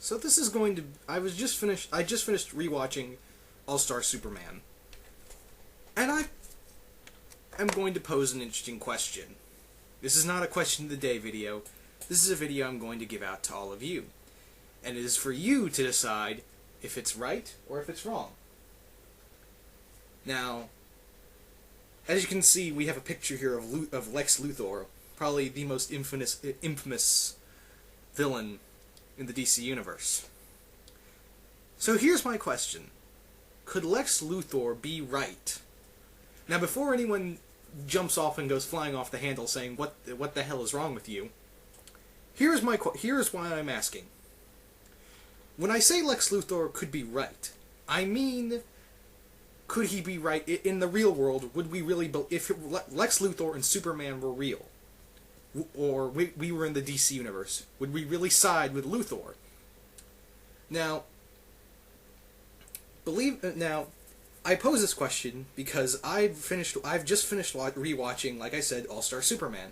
So this is going to. I just finished rewatching All-Star Superman, and I am going to pose an interesting question. This is not a question of the day video. This is a video I'm going to give out to all of you, and it is for you to decide if it's right or if it's wrong. Now, as you can see, we have a picture here of Lex Luthor, probably the most infamous villain in the DC universe. So here's my question. Could Lex Luthor be right? Now, before anyone jumps off and goes flying off the handle saying, what the hell is wrong with you? Here's why I'm asking. When I say Lex Luthor could be right, I mean, could he be right in the real world? Would we really, if Lex Luthor and Superman were real, or we were in the DC universe, would we really side with Luthor? Now, I pose this question because I've just finished rewatching, like I said, All-Star Superman.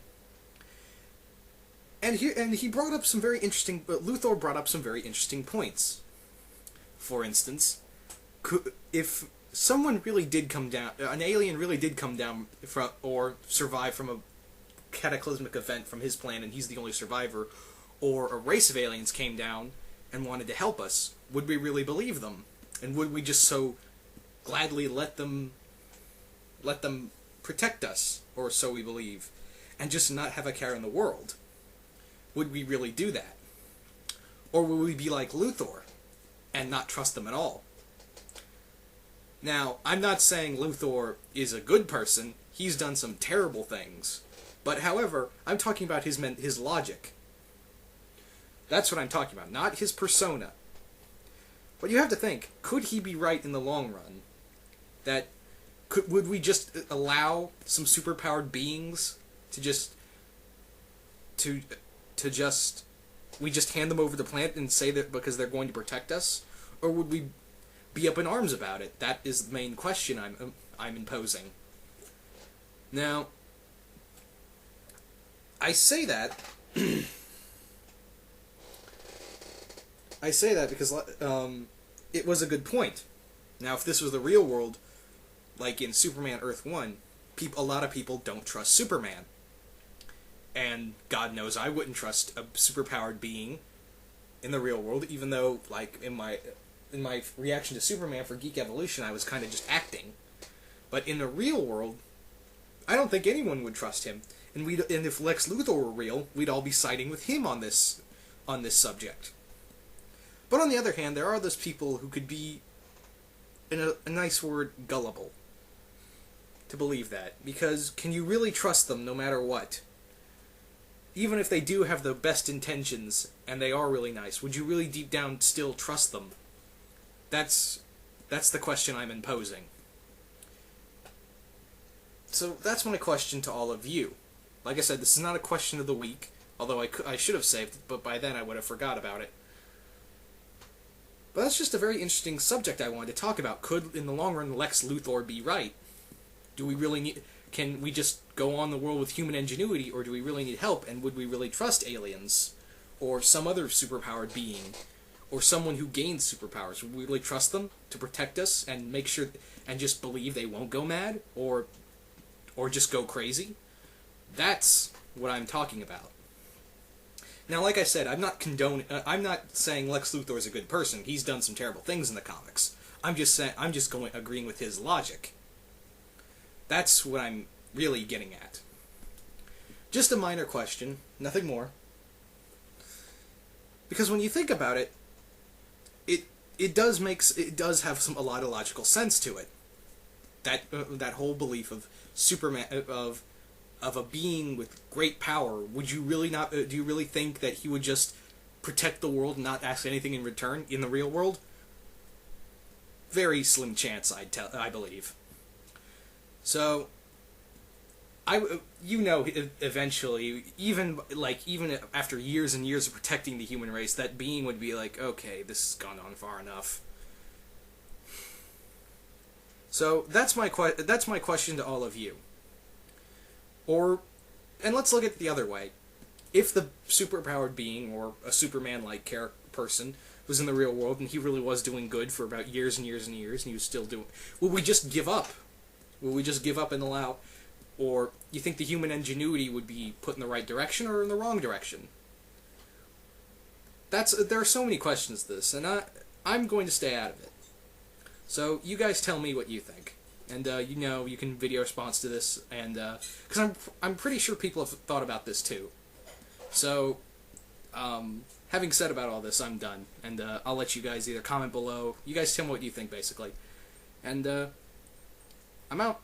And he brought up some very interesting, Luthor brought up some very interesting points. For instance, if someone really did come down, an alien really did come down from, or survive from a cataclysmic event from his planet, and he's the only survivor, or a race of aliens came down and wanted to help us, would we really believe them? And would we just so gladly let them protect us, or so we believe, and just not have a care in the world? Would we really do that? Or would we be like Luthor and not trust them at all? Now, I'm not saying Luthor is a good person. He's done some terrible things. But, however, I'm talking about his logic. That's what I'm talking about, not his persona. But you have to think, could he be right in the long run? Would we just allow some superpowered beings to just hand them over the planet and say that because they're going to protect us? Or would we be up in arms about it? That is the main question I'm imposing. Now, I say that because it was a good point. Now, if this was the real world, like in Superman Earth 1, a lot of people don't trust Superman. And God knows I wouldn't trust a superpowered being in the real world, even though, like, in my reaction to Superman for Geek Evolution, I was kind of just acting. But in the real world, I don't think anyone would trust him. And if Lex Luthor were real, we'd all be siding with him on this subject. But on the other hand, there are those people who could be, in a nice word, gullible to believe that. Because can you really trust them no matter what? Even if they do have the best intentions and they are really nice, would you really deep down still trust them? That's the question I'm imposing. So that's my question to all of you. Like I said, this is not a question of the week, although I should have saved it, but by then I would have forgot about it. But that's just a very interesting subject I wanted to talk about. Could, in the long run, Lex Luthor be right? Do we really need... Can we just go on the world with human ingenuity, or do we really need help, and would we really trust aliens? Or some other superpowered being? Or someone who gains superpowers? Would we really trust them to protect us and make sure... and just believe they won't go mad? Or just go crazy? That's what I'm talking about. Now, like I said, I'm not saying Lex Luthor is a good person. He's done some terrible things in the comics. I'm just agreeing with his logic. That's what I'm really getting at. Just a minor question, nothing more. Because when you think about it, it does have a lot of logical sense to it. That whole belief of Superman of a being with great power. Would you really not? Do you really think that he would just protect the world and not ask anything in return in the real world? Very slim chance, I believe. So, eventually, even after years and years of protecting the human race, that being would be like, okay, this has gone on far enough. So that's my question to all of you. And let's look at it the other way. If the superpowered being, or a Superman-like person, was in the real world and he really was doing good for about years and years and years, and he was still doing... Will we just give up? Will we just give up and allow... Or you think the human ingenuity would be put in the right direction or in the wrong direction? There are so many questions to this, and I'm going to stay out of it. So you guys tell me what you think. And, you can video response to this, and, because I'm pretty sure people have thought about this too. So, having said about all this, I'm done. And, I'll let you guys either comment below. You guys tell me what you think, basically. And, I'm out.